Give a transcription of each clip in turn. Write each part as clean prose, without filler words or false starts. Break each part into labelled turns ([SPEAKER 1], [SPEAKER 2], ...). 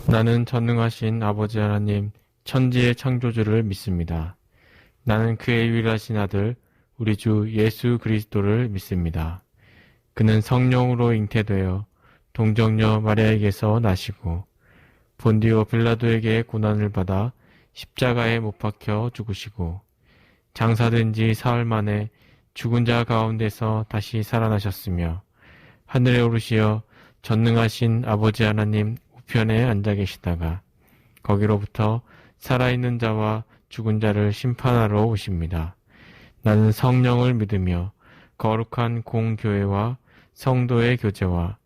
[SPEAKER 1] 나는 전능하신 아버지 하나님, 천지의 창조주를 믿습니다. 나는 그의 유일하신 아들, 우리 주 예수 그리스도를 믿습니다. 그는 성령으로 잉태되어 동정녀 마리아에게서 나시고 본디오 빌라도에게 고난을 받아 십자가에 못 박혀 죽으시고 장사된 지 사흘 만에 죽은 자 가운데서 다시 살아나셨으며 하늘에 오르시어 전능하신 아버지 하나님 우편에 앉아 계시다가 거기로부터 살아있는 자와 죽은 자를 심판하러 오십니다. 나는 성령을 믿으며 거룩한 공교회와 성도의 교제와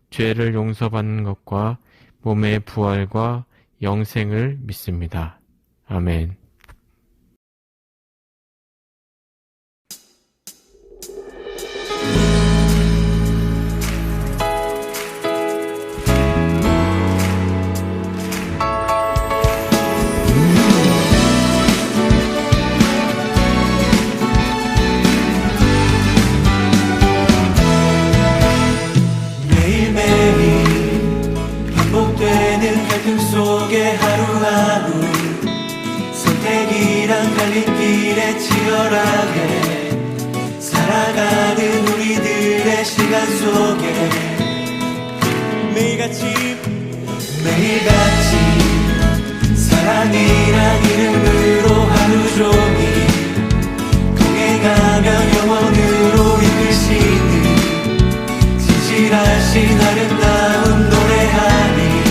[SPEAKER 1] 죄를 용서받는 것과 몸의 부활과 영생을 믿습니다. 아멘.
[SPEAKER 2] 속에 하루하루 선택이란 갈림길에 치열하게 살아가는 우리들의 시간 속에 매일같이 사랑이란 이름으로 하루 종일 동행하며 영원으로 이끄시는 진실하신 아름다운 노래하니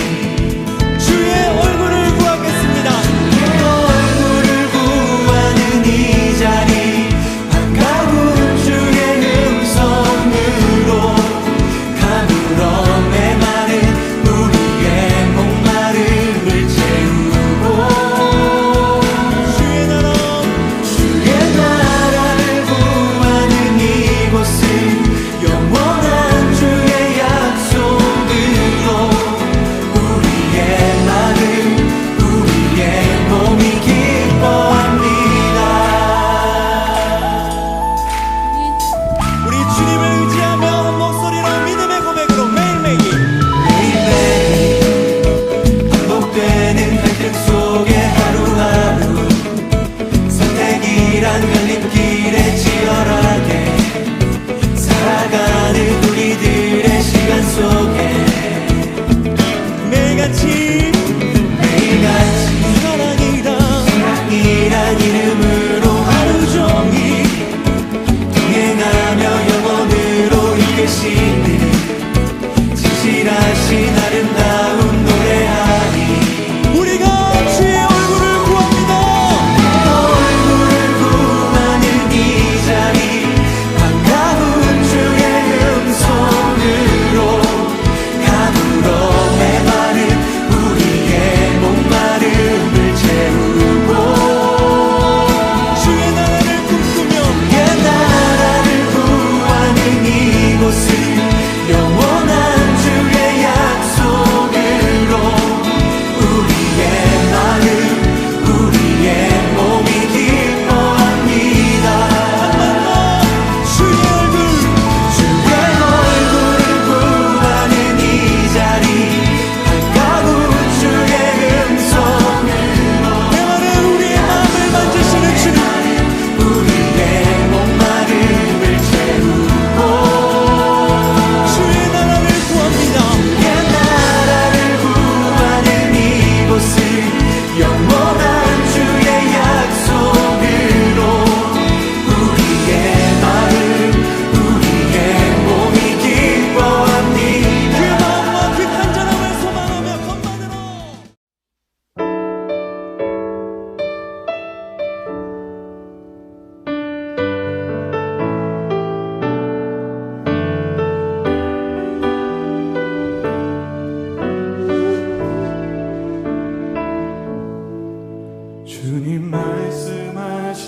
[SPEAKER 3] 주님 말씀하시며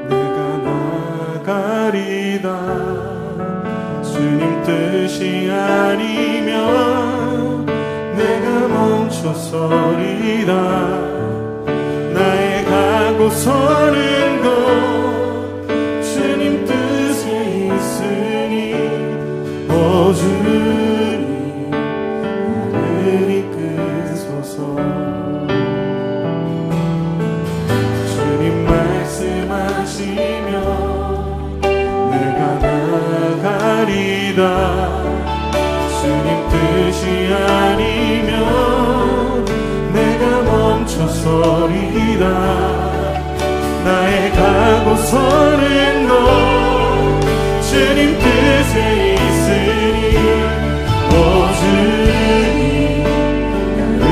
[SPEAKER 3] 내가 나가리다. 주님 뜻이 아니면 내가 멈춰서리다. 나의 가고 서는 곳 주님 뜻에 있으니 오 주님 주님 말씀하시면 내가 나가리다. 주님 뜻이 아니면 내가 멈춰서리다. 나의 가고 서는 것 주님 뜻에 있으니 오 주님 나를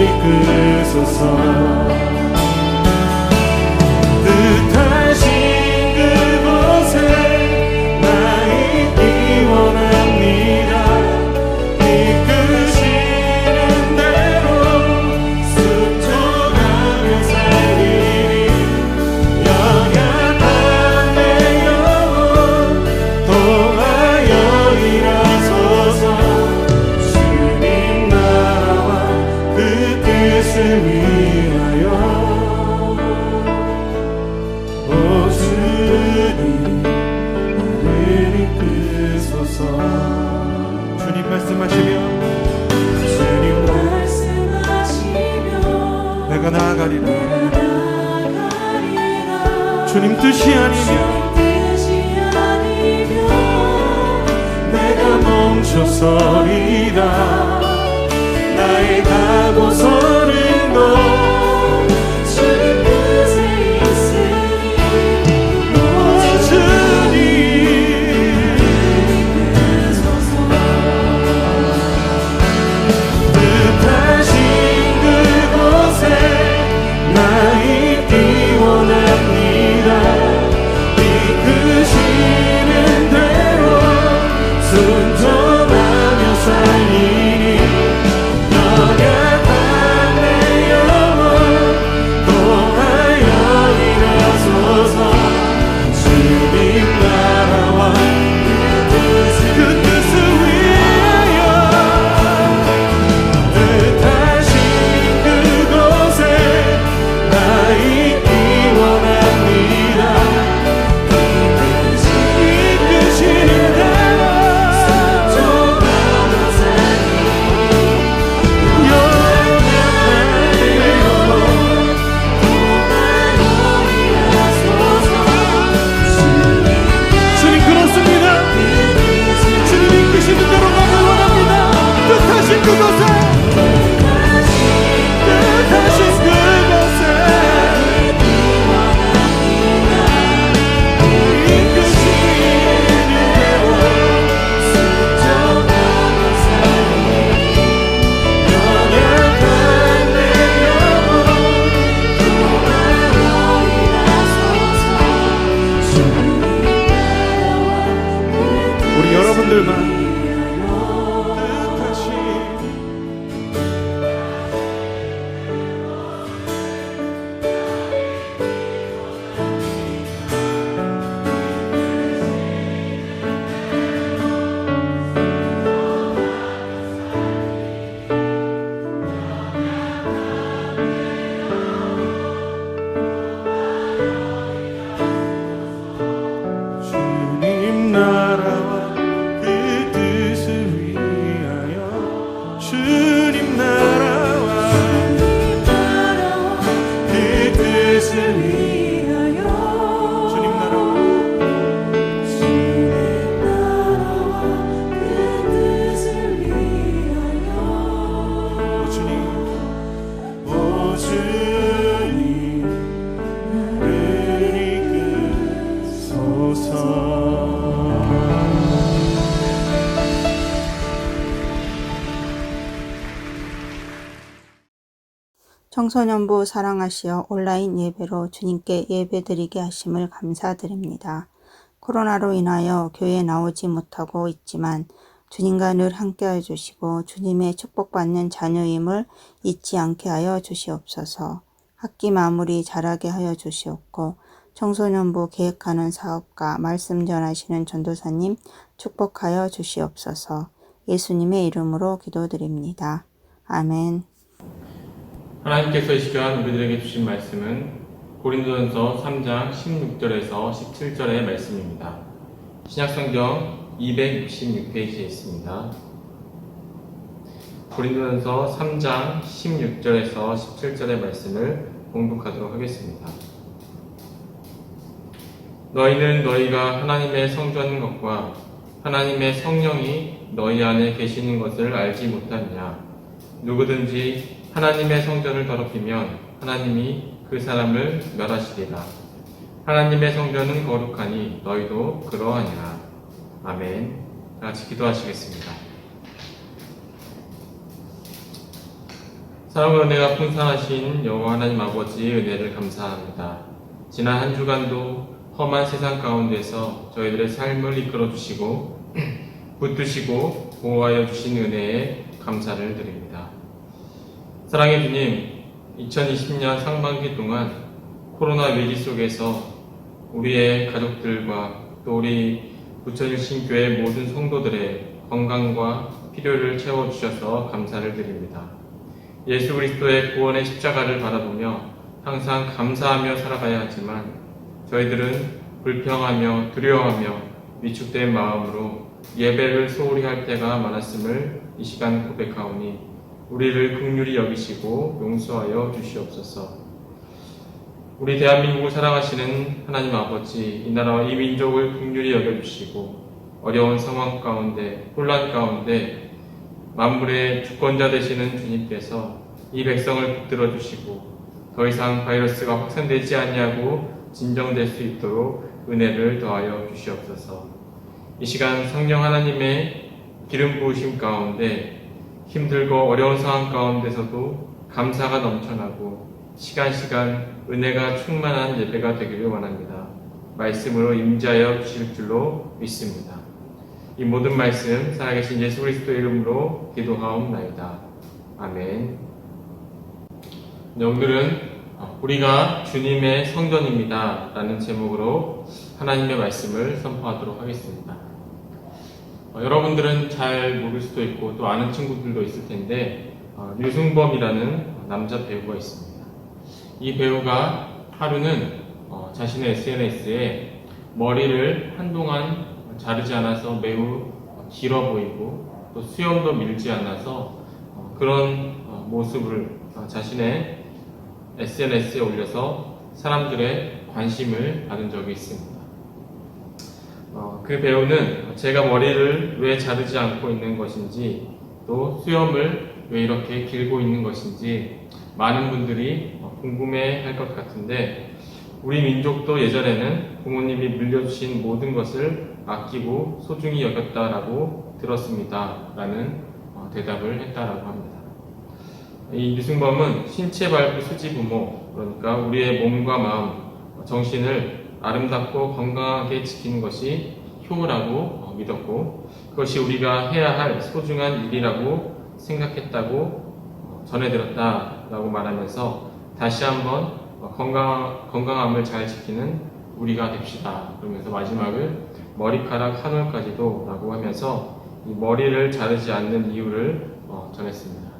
[SPEAKER 3] 이끄소서. 뜻하신 그곳에 나 있기 원합니다. 이끄시는 대로 순종하며 살리니 연약한 내 영혼 통하여 일하소서. 주님 나라와 그 뜻을 위하여 오 주님 나를 이끄소서. 주님 말씀하시며 내가 나아가리라. 주님 뜻이 아니면 내가 멈춰서리다. 나의 가고 서는 것 주님 뜻에 있으니 오 주님 뜻하신 그곳에 나 있기 원합니다. 이끄시는 대로 순종하며 살리니 연약한 내 영혼 통하여 일하소서. 주님 나라와 그 뜻을 위하여 뜻하신 그곳에 나 있기 원합니다. 이끄시는 대로 순종하며 살리니 연약한 내 영혼 통하여 일하소서. 주님 그렇습니다. 주님 이끄시는 대로 가기 원합니다. 뜻하신 그곳에 뜻하신 그곳에 이끄시는 대로 순종하며 살리니 연약한 내 영혼 통하여 일하소서. 우리 여러분들만 뜻하신 주님 나라와 그 뜻을 위하여 주님 나라와 그 뜻을 위하여 주님 나라와 오 주님 오 주님 나를 이끄소서.
[SPEAKER 4] 청소년부 사랑하시어 온라인 예배로 주님께 예배드리게 하심을 감사드립니다. 코로나로 인하여 교회에 나오지 못하고 있지만 주님과 늘 함께하여 주시고 주님의 축복받는 자녀임을 잊지 않게 하여 주시옵소서. 학기 마무리 잘하게 하여 주시옵고 청소년부 계획하는 사업가 말씀 전하시는 전도사님 축복하여 주시옵소서. 예수님의 이름으로 기도드립니다. 아멘.
[SPEAKER 1] 하나님께서 이 시간 우리들에게 주신 말씀은 고린도전서 3장 16절에서 17절의 말씀입니다. 신약성경 266페이지에 있습니다. 고린도전서 3장 16절에서 17절의 말씀을 봉독하도록 하겠습니다. 너희는 너희가 하나님의 성전인 것과 하나님의 성령이 너희 안에 계시는 것을 알지 못하느냐? 누구든지 하나님의 성전을 더럽히면 하나님이 그 사람을 멸하시리라. 하나님의 성전은 거룩하니 너희도 그러하니라. 아멘. 다 같이 기도하시겠습니다. 사랑과 은혜가 풍성하신 여호와 하나님 아버지의 은혜를 감사합니다. 지난 한 주간도 험한 세상 가운데서 저희들의 삶을 이끌어 주시고 붙드시고 보호하여 주신 은혜에 감사를 드립니다. 사랑의 주님, 2020년 상반기 동안 코로나 위기 속에서 우리의 가족들과 또 우리 부천일신교회 모든 성도들의 건강과 필요를 채워주셔서 감사를 드립니다. 예수 그리스도의 구원의 십자가를 바라보며 항상 감사하며 살아가야 하지만 저희들은 불평하며 두려워하며 위축된 마음으로 예배를 소홀히 할 때가 많았음을 이 시간 고백하오니 우리를 긍휼히 여기시고 용서하여 주시옵소서. 우리 대한민국을 사랑하시는 하나님 아버지, 이 나라와 이 민족을 긍휼히 여겨주시고 어려운 상황 가운데, 혼란 가운데 만물의 주권자 되시는 주님께서 이 백성을 붙들어 주시고 더 이상 바이러스가 확산되지 않냐고 진정될 수 있도록 은혜를 더하여 주시옵소서. 이 시간 성령 하나님의 기름 부으심 가운데 힘들고 어려운 상황 가운데서도 감사가 넘쳐나고 시간 은혜가 충만한 예배가 되기를 원합니다. 말씀으로 임재하여 주실 줄로 믿습니다. 이 모든 말씀 살아계신 예수 그리스도의 이름으로 기도하옵나이다. 아멘. 네, 오늘은 우리가 주님의 성전입니다 라는 제목으로 하나님의 말씀을 선포하도록 하겠습니다. 여러분들은 잘 모를 수도 있고 또 아는 친구들도 있을 텐데 류승범이라는 남자 배우가 있습니다. 이 배우가 하루는 자신의 SNS에 머리를 한동안 자르지 않아서 매우 길어 보이고 또 수염도 밀지 않아서 그런 모습을 자신의 SNS에 올려서 사람들의 관심을 받은 적이 있습니다. 그 배우는 제가 머리를 왜 자르지 않고 있는 것인지 또 수염을 왜 이렇게 길고 있는 것인지 많은 분들이 궁금해 할 것 같은데 우리 민족도 예전에는 부모님이 물려주신 모든 것을 아끼고 소중히 여겼다라고 들었습니다 라는 대답을 했다라고 합니다. 이 유승범은 신체 발부 수지 부모, 그러니까 우리의 몸과 마음, 정신을 아름답고 건강하게 지키는 것이 효라고 믿었고 그것이 우리가 해야 할 소중한 일이라고 생각했다고 전해들었다라고 말하면서 다시 한번 건강함을 잘 지키는 우리가 됩시다. 그러면서 마지막을 머리카락 한 올까지도 라고 하면서 이 머리를 자르지 않는 이유를 전했습니다.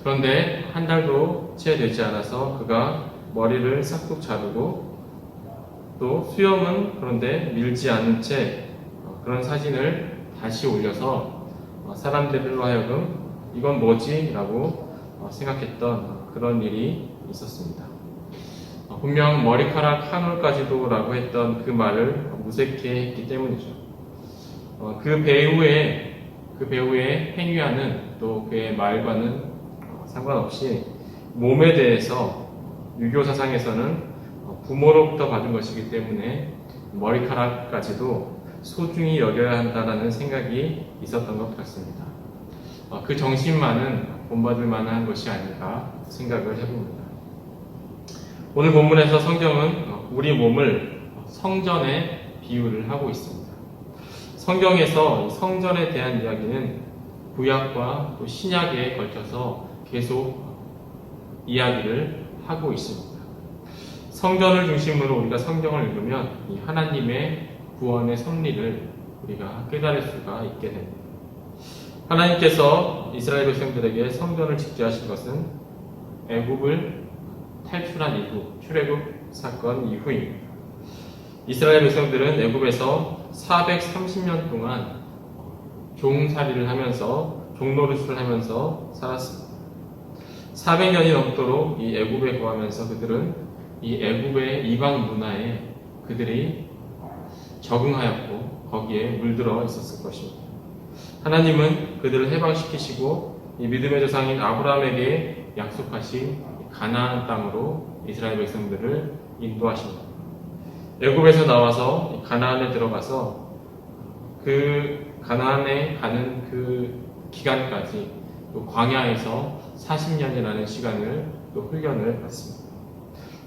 [SPEAKER 1] 그런데 한 달도 채 되지 않아서 그가 머리를 싹둑 자르고 또 수염은 그런데 밀지 않은 채 그런 사진을 다시 올려서 사람들로 하여금 이건 뭐지? 라고 생각했던 그런 일이 있었습니다. 분명 머리카락 한 올까지도 라고 했던 그 말을 무색해했기 때문이죠. 그 배우의 행위와는 또 그의 말과는 상관없이 몸에 대해서 유교 사상에서는 부모로부터 받은 것이기 때문에 머리카락까지도 소중히 여겨야 한다는 생각이 있었던 것 같습니다. 그 정신만은 본받을 만한 것이 아닌가 생각을 해봅니다. 오늘 본문에서 성경은 우리 몸을 성전에 비유를 하고 있습니다. 성경에서 성전에 대한 이야기는 구약과 또 신약에 걸쳐서 계속 이야기를 하고 있습니다. 성전을 중심으로 우리가 성경을 읽으면 이 하나님의 구원의 섭리를 우리가 깨달을 수가 있게 됩니다. 하나님께서 이스라엘 백성들에게 성전을 짓게 하신 것은 애굽을 탈출한 이후, 출애굽 사건 이후입니다. 이스라엘 백성들은 애굽에서 430년 동안 종살이를 하면서 종노릇을 하면서 살았습니다. 400년이 넘도록 이 애굽에 거하면서 그들은 이 애굽의 이방 문화에 그들이 적응하였고 거기에 물들어 있었을 것입니다. 하나님은 그들을 해방시키시고 이 믿음의 조상인 아브라함에게 약속하신 가나안 땅으로 이스라엘 백성들을 인도하십니다. 애굽에서 나와서 가나안에 들어가서 그 가나안에 가는 그 기간까지 또 광야에서 40년이라는 시간을 또 훈련을 받습니다.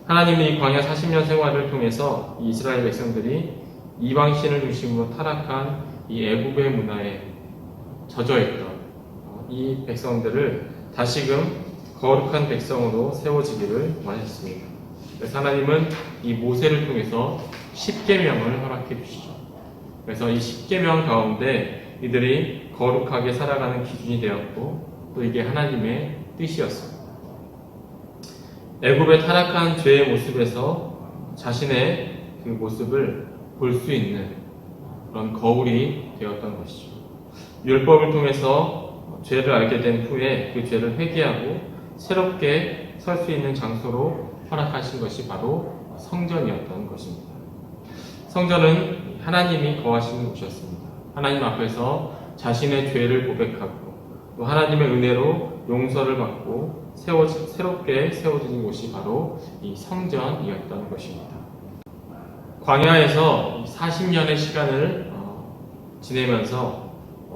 [SPEAKER 1] 하나님은 이 광야 40년 생활을 통해서 이 이스라엘 백성들이 이방신을 중심으로 타락한 이 애굽의 문화에 젖어있던 이 백성들을 다시금 거룩한 백성으로 세워지기를 원하셨습니다. 그래서 하나님은 이 모세를 통해서 10계명을 허락해 주시죠. 그래서 이 10계명 가운데 이들이 거룩하게 살아가는 기준이 되었고 또 이게 하나님의 뜻이었습니다. 애굽의 타락한 죄의 모습에서 자신의 그 모습을 볼 수 있는 그런 거울이 되었던 것이죠. 율법을 통해서 죄를 알게 된 후에 그 죄를 회개하고 새롭게 설 수 있는 장소로 허락하신 것이 바로 성전이었던 것입니다. 성전은 하나님이 거하시는 곳이었습니다. 하나님 앞에서 자신의 죄를 고백하고 또 하나님의 은혜로 용서를 받고 새롭게 세워지는 곳이 바로 이 성전이었던 것입니다. 광야에서 40년의 시간을 지내면서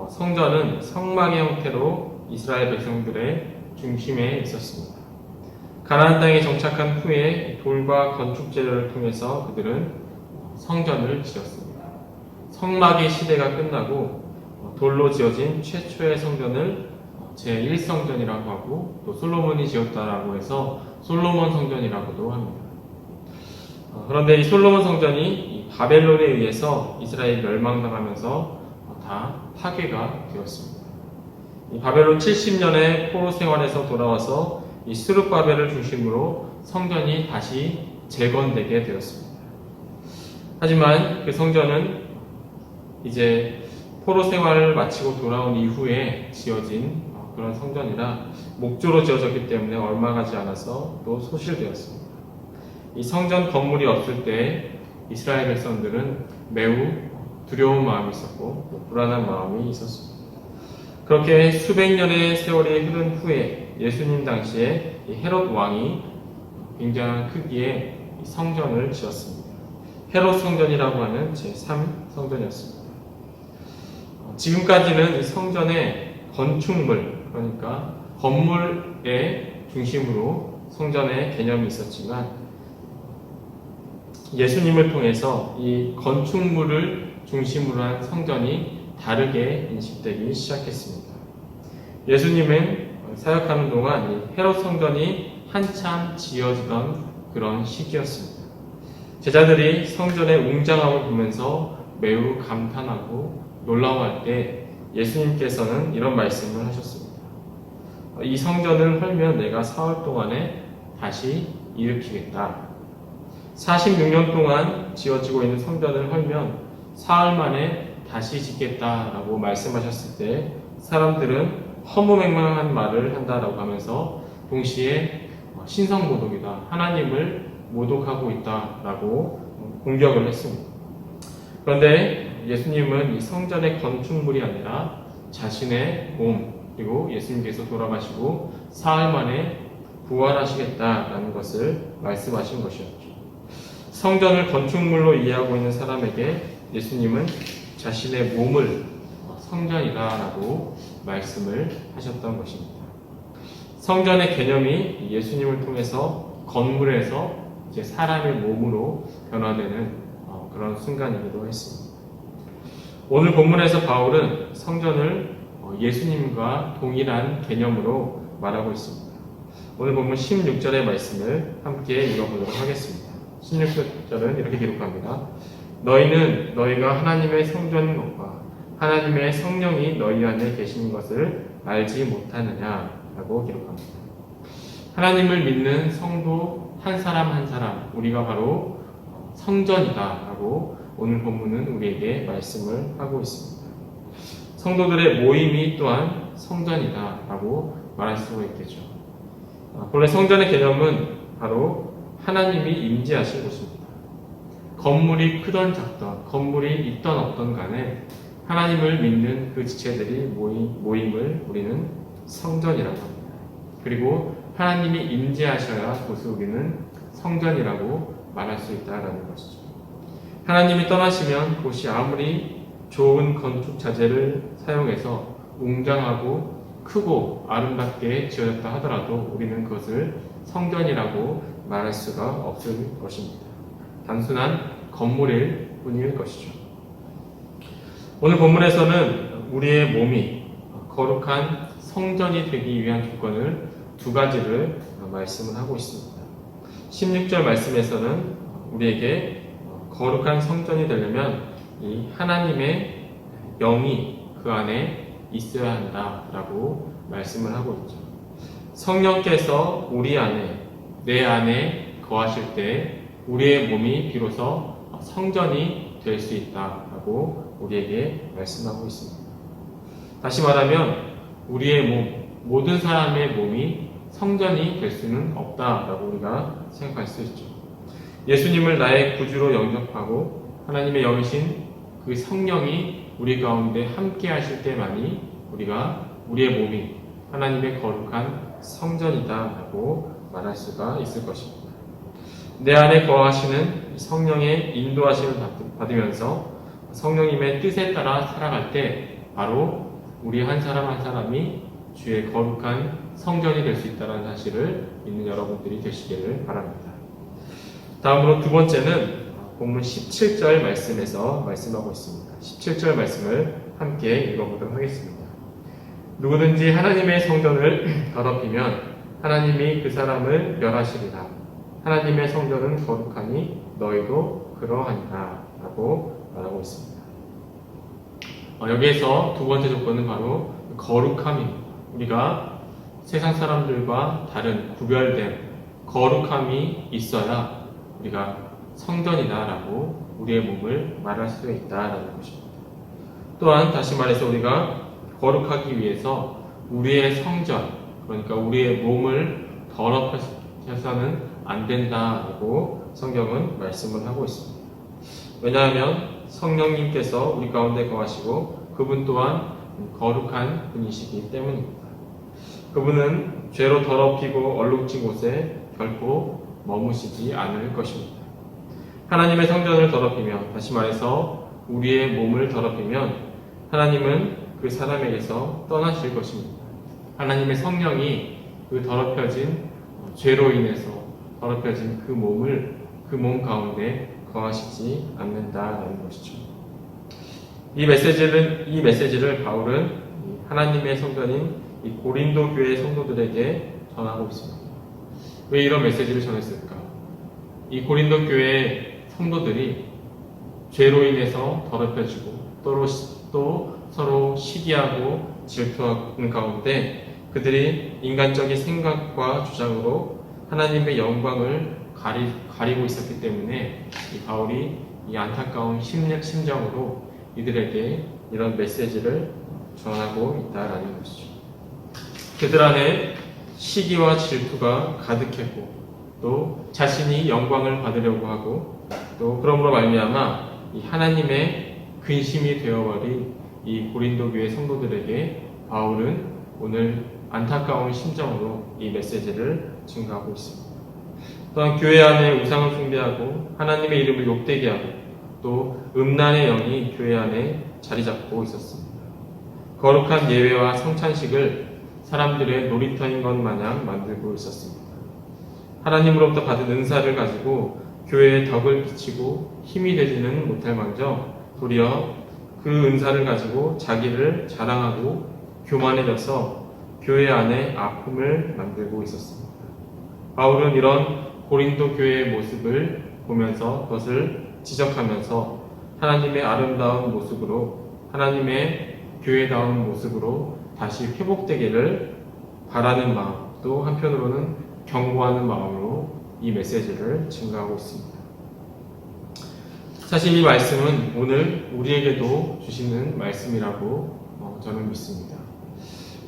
[SPEAKER 1] 성전은 성막의 형태로 이스라엘 백성들의 중심에 있었습니다. 가나안 땅에 정착한 후에 돌과 건축 재료를 통해서 그들은 성전을 지었습니다. 성막의 시대가 끝나고 돌로 지어진 최초의 성전을 제1성전이라고 하고 또 솔로몬이 지었다라고 해서 솔로몬 성전이라고도 합니다. 그런데 이 솔로몬 성전이 바벨론에 의해서 이스라엘이 멸망당하면서 다 파괴가 되었습니다. 이 바벨론 70년의 포로 생활에서 돌아와서 이 스룹바벨을 중심으로 성전이 다시 재건되게 되었습니다. 하지만 그 성전은 이제 포로 생활을 마치고 돌아온 이후에 지어진 그런 성전이라 목조로 지어졌기 때문에 얼마 가지 않아서 또 소실되었습니다. 이 성전 건물이 없을 때 이스라엘 백성들은 매우 두려운 마음이 있었고 또 불안한 마음이 있었습니다. 그렇게 수백 년의 세월이 흐른 후에 예수님 당시에 헤롯 왕이 굉장한 크기의 성전을 지었습니다. 헤롯 성전이라고 하는 제3성전이었습니다. 지금까지는 이 성전의 건축물, 그러니까 건물의 중심으로 성전의 개념이 있었지만 예수님을 통해서 이 건축물을 중심으로 한 성전이 다르게 인식되기 시작했습니다. 예수님은 사역하는 동안 이 헤롯 성전이 한참 지어지던 그런 시기였습니다. 제자들이 성전의 웅장함을 보면서 매우 감탄하고 놀라워할 때 예수님께서는 이런 말씀을 하셨습니다. 이 성전을 헐면 내가 사흘 동안에 다시 일으키겠다. 46년 동안 지어지고 있는 성전을 헐면 사흘 만에 다시 짓겠다라고 말씀하셨을 때 사람들은 허무맹랑한 말을 한다라고 하면서 동시에 신성모독이다, 하나님을 모독하고 있다라고 공격을 했습니다. 그런데 예수님은 이 성전의 건축물이 아니라 자신의 몸, 그리고 예수님께서 돌아가시고 사흘 만에 부활하시겠다라는 것을 말씀하신 것이었죠. 성전을 건축물로 이해하고 있는 사람에게 예수님은 자신의 몸을 성전이다라고 말씀을 하셨던 것입니다. 성전의 개념이 예수님을 통해서 건물에서 이제 사람의 몸으로 변화되는 그런 순간이기도 했습니다. 오늘 본문에서 바울은 성전을 예수님과 동일한 개념으로 말하고 있습니다. 오늘 본문 16절의 말씀을 함께 읽어보도록 하겠습니다. 16절은 이렇게 기록합니다. 너희는 너희가 하나님의 성전인 것과 하나님의 성령이 너희 안에 계신 것을 알지 못하느냐라고 기록합니다. 하나님을 믿는 성도 한 사람 한 사람, 우리가 바로 성전이다라고 오늘 본문은 우리에게 말씀을 하고 있습니다. 성도들의 모임이 또한 성전이다라고 말할 수가 있겠죠. 본래 성전의 개념은 바로 하나님이 임재하신 곳입니다. 건물이 크던 작던, 건물이 있던 없던 간에 하나님을 믿는 그 지체들이 모임을 우리는 성전이라고 합니다. 그리고 하나님이 임재하셔야 그것을 우리는 성전이라고 말할 수 있다라는 것이죠. 하나님이 떠나시면 그것이 아무리 좋은 건축 자재를 사용해서 웅장하고 크고 아름답게 지어졌다 하더라도 우리는 그것을 성전이라고 말할 수가 없을 것입니다. 단순한 건물일 뿐일 것이죠. 오늘 본문에서는 우리의 몸이 거룩한 성전이 되기 위한 조건을 두 가지를 말씀을 하고 있습니다. 16절 말씀에서는 우리에게 거룩한 성전이 되려면 이 하나님의 영이 그 안에 있어야 한다라고 말씀을 하고 있죠. 성령께서 우리 안에, 내 안에 거하실 때 우리의 몸이 비로소 성전이 될 수 있다라고 우리에게 말씀하고 있습니다. 다시 말하면 우리의 몸, 모든 사람의 몸이 성전이 될 수는 없다라고 우리가 생각할 수 있죠. 예수님을 나의 구주로 영접하고 하나님의 영이신 그 성령이 우리 가운데 함께 하실 때만이 우리가 우리의 몸이 하나님의 거룩한 성전이다라고 말할 수가 있을 것입니다. 내 안에 거하시는 성령의 인도하심을 받으면서 성령님의 뜻에 따라 살아갈 때 바로 우리 한 사람 한 사람이 주의 거룩한 성전이 될 수 있다는 사실을 믿는 여러분들이 되시기를 바랍니다. 다음으로 두 번째는 본문 17절 말씀에서 말씀하고 있습니다. 17절 말씀을 함께 읽어보도록 하겠습니다. 누구든지 하나님의 성전을 더럽히면 하나님이 그 사람을 멸하시리라. 하나님의 성전은 거룩하니 너희도 그러하니라 라고 말하고 있습니다. 여기에서 두 번째 조건은 바로 거룩함입니다. 우리가 세상 사람들과 다른 구별된 거룩함이 있어야 우리가 성전이다 라고 우리의 몸을 말할 수 있다라는 것입니다. 또한 다시 말해서 우리가 거룩하기 위해서 우리의 성전, 그러니까 우리의 몸을 더럽혀서는 안 된다라고 성경은 말씀을 하고 있습니다. 왜냐하면 성령님께서 우리 가운데 거하시고 그분 또한 거룩한 분이시기 때문입니다. 그분은 죄로 더럽히고 얼룩진 곳에 결코 머무시지 않을 것입니다. 하나님의 성전을 더럽히면, 다시 말해서 우리의 몸을 더럽히면 하나님은 그 사람에게서 떠나실 것입니다. 하나님의 성령이 그 더럽혀진 죄로 인해서 더럽혀진 그 몸 가운데 거하시지 않는다라는 것이죠. 이 메시지를 바울은 하나님의 성전인 이 고린도 교회 성도들에게 전하고 있습니다. 왜 이런 메시지를 전했을까? 이 고린도 교회 성도들이 죄로 인해서 더럽혀지고 또 서로 시기하고 질투하는 가운데 그들이 인간적인 생각과 주장으로 하나님의 영광을 가리고 있었기 때문에 이 바울이 이 안타까운 심정으로 이들에게 이런 메시지를 전하고 있다라는 것이죠. 그들 안에 시기와 질투가 가득했고 또 자신이 영광을 받으려고 하고 또 그러므로 말미암아 이 하나님의 근심이 되어버린 이 고린도 교회 성도들에게 바울은 오늘 안타까운 심정으로 이 메시지를 증거하고 있습니다. 또한 교회 안에 우상을 숭배하고 하나님의 이름을 욕되게 하고 또 음란의 영이 교회 안에 자리 잡고 있었습니다. 거룩한 예배와 성찬식을 사람들의 놀이터인 것 마냥 만들고 있었습니다. 하나님으로부터 받은 은사를 가지고 교회에 덕을 끼치고 힘이 되지는 못할 망정 도리어 그 은사를 가지고 자기를 자랑하고 교만해져서 교회 안에 아픔을 만들고 있었습니다. 바울은 이런 고린도 교회의 모습을 보면서 그것을 지적하면서 하나님의 아름다운 모습으로 하나님의 교회다운 모습으로 다시 회복되기를 바라는 마음 또 한편으로는 경고하는 마음으로 이 메시지를 증거하고 있습니다. 사실 이 말씀은 오늘 우리에게도 주시는 말씀이라고 저는 믿습니다.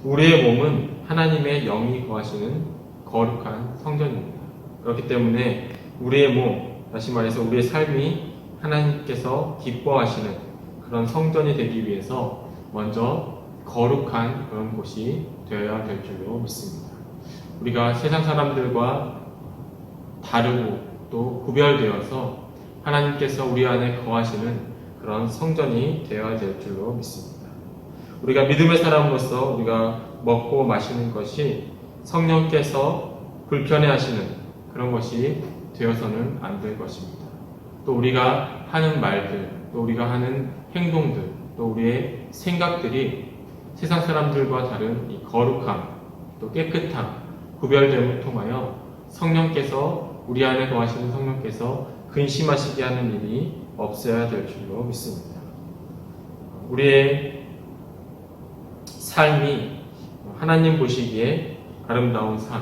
[SPEAKER 1] 우리의 몸은 하나님의 영이 거하시는 거룩한 성전입니다. 그렇기 때문에 우리의 몸, 다시 말해서 우리의 삶이 하나님께서 기뻐하시는 그런 성전이 되기 위해서 먼저 거룩한 그런 곳이 되어야 될 줄로 믿습니다. 우리가 세상 사람들과 다르고 또 구별되어서 하나님께서 우리 안에 거하시는 그런 성전이 되어야 될 줄로 믿습니다. 우리가 믿음의 사람으로서 우리가 먹고 마시는 것이 성령께서 불편해하시는 그런 것이 되어서는 안 될 것입니다. 또 우리가 하는 말들, 또 우리가 하는 행동들, 또 우리의 생각들이 세상 사람들과 다른 이 거룩함, 또 깨끗함, 구별됨을 통하여 성령께서 우리 안에 거하시는 성령께서 근심하시게 하는 일이 없어야 될 줄로 믿습니다. 우리의 삶이 하나님 보시기에 아름다운 삶,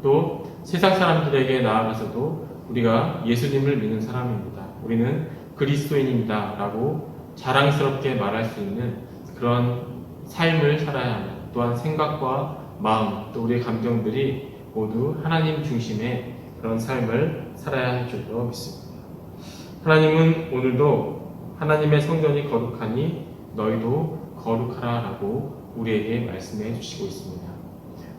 [SPEAKER 1] 또 세상 사람들에게 나아가서도 우리가 예수님을 믿는 사람입니다. 우리는 그리스도인입니다. 라고 자랑스럽게 말할 수 있는 그런 삶을 살아야 하는, 또한 생각과 마음, 또 우리의 감정들이 모두 하나님 중심의 그런 삶을 살아야 할 줄로 믿습니다. 하나님은 오늘도 하나님의 성전이 거룩하니 너희도 거룩하라 라고 우리에게 말씀해 주시고 있습니다.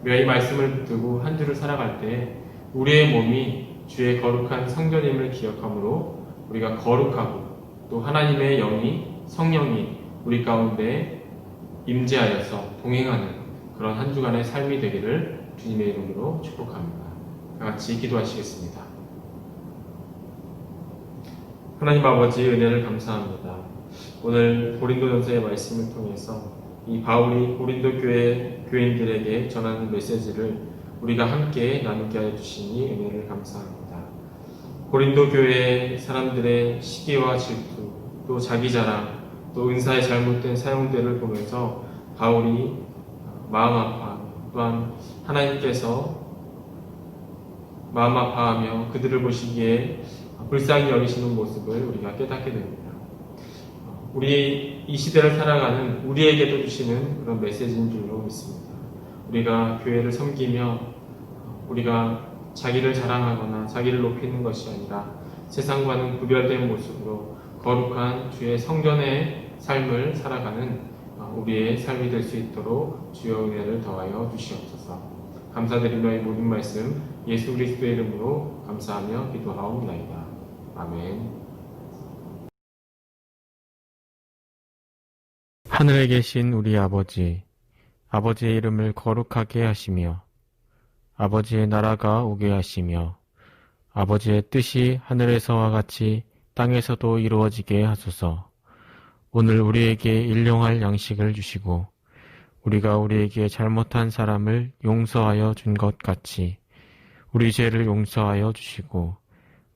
[SPEAKER 1] 우리가 이 말씀을 붙들고 한 주를 살아갈 때 우리의 몸이 주의 거룩한 성전임을 기억함으로 우리가 거룩하고 또 하나님의 영이, 성령이 우리 가운데 임재하여서 동행하는 그런 한 주간의 삶이 되기를 주님의 이름으로 축복합니다. 다 같이 기도하시겠습니다. 하나님 아버지 은혜를 감사합니다. 오늘 고린도전서의 말씀을 통해서 이 바울이 고린도 교회 교인들에게 전하는 메시지를 우리가 함께 나누게 하여 주시니 은혜를 감사합니다. 고린도 교회 사람들의 시기와 질투, 또 자기 자랑, 또 은사의 잘못된 사용들을 보면서 바울이 마음 아파, 또한 하나님께서 마음 아파하며 그들을 보시기에 불쌍히 여기시는 모습을 우리가 깨닫게 됩니다. 우리 이 시대를 살아가는 우리에게도 주시는 그런 메시지인 줄로 믿습니다. 우리가 교회를 섬기며 우리가 자기를 자랑하거나 자기를 높이는 것이 아니라 세상과는 구별된 모습으로 거룩한 주의 성전의 삶을 살아가는 우리의 삶이 될 수 있도록 주여 은혜를 더하여 주시옵소서. 감사드리며 이 모든 말씀 예수 그리스도의 이름으로 감사하며 기도하옵나이다. 아멘.
[SPEAKER 5] 하늘에 계신 우리 아버지, 아버지의 이름을 거룩하게 하시며 아버지의 나라가 오게 하시며 아버지의 뜻이 하늘에서와 같이 땅에서도 이루어지게 하소서. 오늘 우리에게 일용할 양식을 주시고 우리가 우리에게 잘못한 사람을 용서하여 준 것 같이 우리 죄를 용서하여 주시고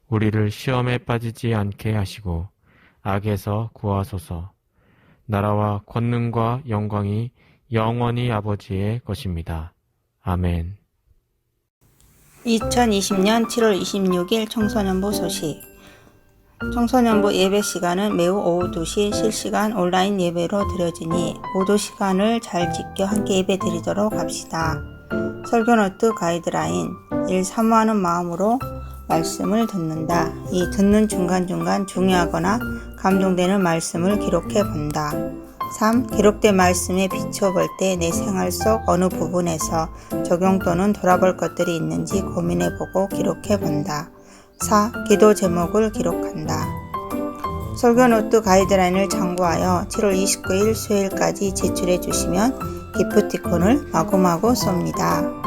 [SPEAKER 5] 우리를 시험에 빠지지 않게 하시고 악에서 구하소서. 나라와 권능과 영광이 영원히 아버지의 것입니다. 아멘.
[SPEAKER 4] 2020년 7월 26일 청소년부 소식. 청소년부 예배 시간은 매우 오후 2시 실시간 온라인 예배로 드려지니 모두 시간을 잘 지켜 함께 예배 드리도록 합시다. 설교노트 가이드라인 1. 사모하는 마음으로 말씀을 듣는다. 2. 듣는 중간중간 중요하거나 감동되는 말씀을 기록해 본다. 3. 기록된 말씀에 비춰볼 때 내 생활 속 어느 부분에서 적용 또는 돌아볼 것들이 있는지 고민해보고 기록해 본다. 4. 기도 제목을 기록한다. 설교노트 가이드라인을 참고하여 7월 29일 수요일까지 제출해 주시면 기프티콘을 마구마구 쏩니다.